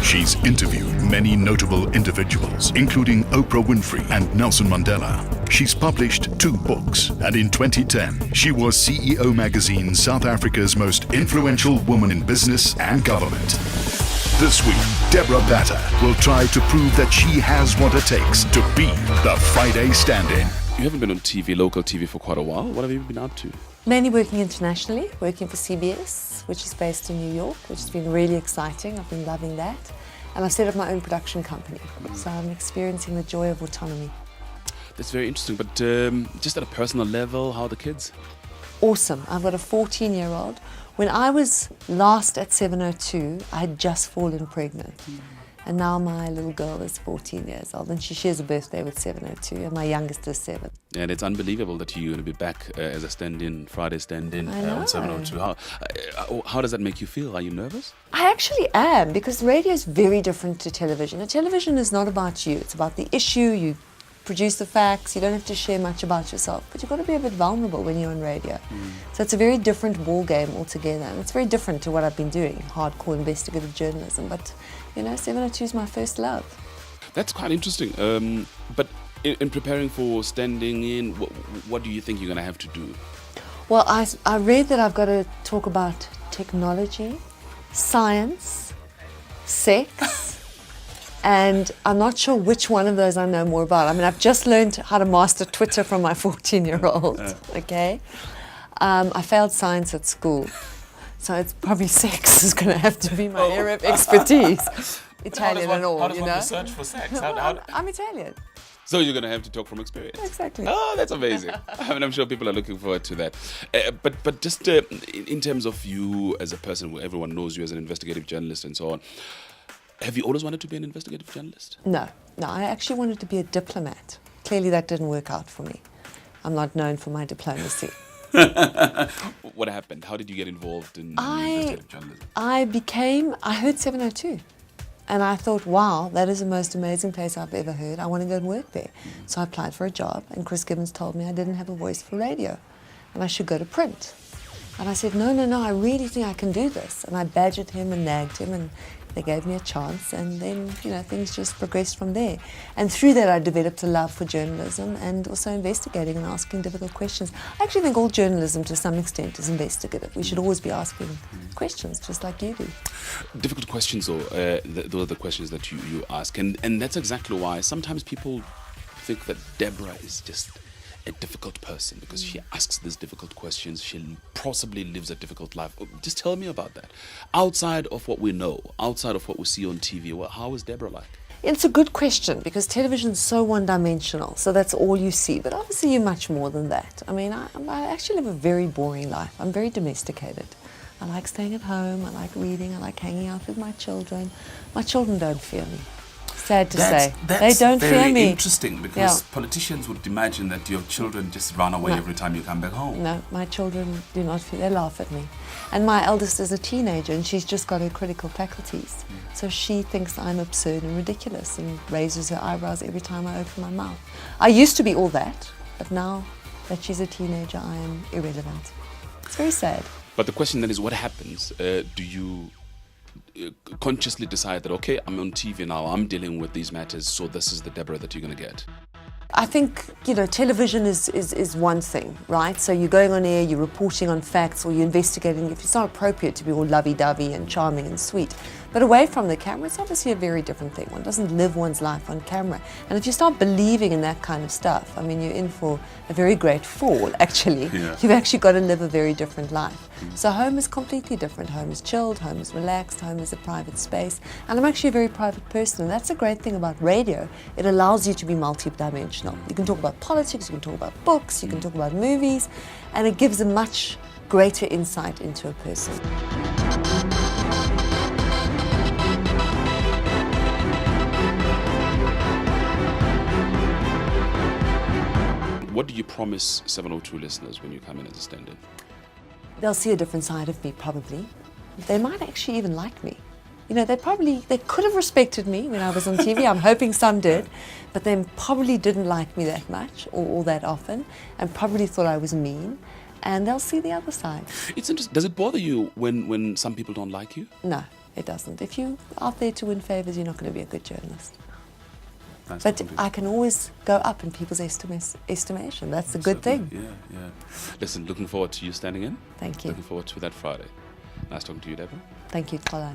She's interviewed many notable individuals, including Oprah Winfrey and Nelson Mandela. She's published 2 books, and in 2010, she was CEO Magazine South Africa's most influential woman in business and government. This week, Debora Patta will try to prove that she has what it takes to be the Friday stand-in. You haven't been on TV, local TV, for quite a while. What have you been up to? Mainly working internationally, working for CBS, which is based in New York, which has been really exciting. I've been loving that. And I've set up my own production company. So I'm experiencing the joy of autonomy. That's very interesting, but just at a personal level, how are the kids? Awesome. I've got a 14-year-old. When I was last at 702, I had just fallen pregnant. And now my little girl is 14 years old, and she shares a birthday with 702, and my youngest is 7. And it's unbelievable that you're going to be back as a stand-in, Friday stand-in on 702. How does that make you feel? Are you nervous? I actually am, because radio is very different to television. And television is not about you. It's about the issue. You produce the facts. You don't have to share much about yourself. But you've got to be a bit vulnerable when you're on radio. So it's a very different ball game altogether. And it's very different to what I've been doing, hardcore investigative journalism. But, you know, 702 is my first love. That's quite interesting. But in preparing for standing in, what do you think you're going to have to do? Well, I read that I've got to talk about technology, science, sex, and I'm not sure which one of those I know more about. I mean, I've just learned how to master Twitter from my 14-year-old, okay? I failed science at school, so it's probably sex is going to have to be my area of expertise. Italian and all, how does you one know? research for sex? I'm Italian. So you're going to have to talk from experience. Exactly. Oh, that's amazing. I mean, I'm sure people are looking forward to that. But just in terms of you as a person, where everyone knows you as an investigative journalist and so on, have you always wanted to be an investigative journalist? No, I actually wanted to be a diplomat. Clearly that didn't work out for me. I'm not known for my diplomacy. What happened? How did you get involved in investigative journalism? I heard 702. And I thought, wow, that is the most amazing place I've ever heard. I want to go and work there. So I applied for a job, and Chris Gibbons told me I didn't have a voice for radio, and I should go to print. And I said, no, I really think I can do this. And I badgered him and nagged him, and they gave me a chance, and then, you know, things just progressed from there. And through that, I developed a love for journalism and also investigating and asking difficult questions. I actually think all journalism, to some extent, is investigative. We should always be asking questions, just like you do. Difficult questions, though, those are the questions that you ask. And that's exactly why sometimes people think that Debora is just a difficult person because she asks these difficult questions. She possibly lives a difficult life. Just tell me about that. Outside of what we know, outside of what we see on TV, how is Debora like? It's a good question because television is so one-dimensional, so that's all you see. But obviously you're much more than that. I mean, I actually live a very boring life. I'm very domesticated. I like staying at home, I like reading, I like hanging out with my children. My children don't fear me. Sad to say. They don't fear me. That's very interesting because politicians would imagine that your children just run away every time you come back home. No, my children do not fear. They laugh at me. And my eldest is a teenager and she's just got her critical faculties. So she thinks I'm absurd and ridiculous and raises her eyebrows every time I open my mouth. I used to be all that, but now that she's a teenager, I am irrelevant. It's very sad. But the question then is, what happens? Do you consciously decide that, okay, I'm on TV now, I'm dealing with these matters, so this is the Debora that you're going to get? I think, you know, television is one thing, right? So you're going on air, you're reporting on facts, or you're investigating. If it's not appropriate to be all lovey-dovey and charming and sweet. But away from the camera, it's obviously a very different thing. One doesn't live one's life on camera. And if you start believing in that kind of stuff, I mean, you're in for a very great fall, actually. Yeah. You've actually got to live a very different life. So home is completely different. Home is chilled, home is relaxed, home is a private space. And I'm actually a very private person, and that's a great thing about radio. It allows you to be multi-dimensional. You can talk about politics, you can talk about books, you can talk about movies, and it gives a much greater insight into a person. What do you promise 702 listeners when you come in as a stand-in? They'll see a different side of me, probably. They might actually even like me. You know, they could have respected me when I was on TV. I'm hoping some did, but they probably didn't like me that much or that often, and probably thought I was mean. And they'll see the other side. It's interesting. Does it bother you when some people don't like you? No, it doesn't. If you're out there to win favours, you're not going to be a good journalist. Nice But talking to you. I can always go up in people's estimation. That's a good thing. Yeah, yeah. Listen, looking forward to you standing in. Thank you. Looking forward to that Friday. Nice talking to you, Deborah. Thank you, Tlhabi.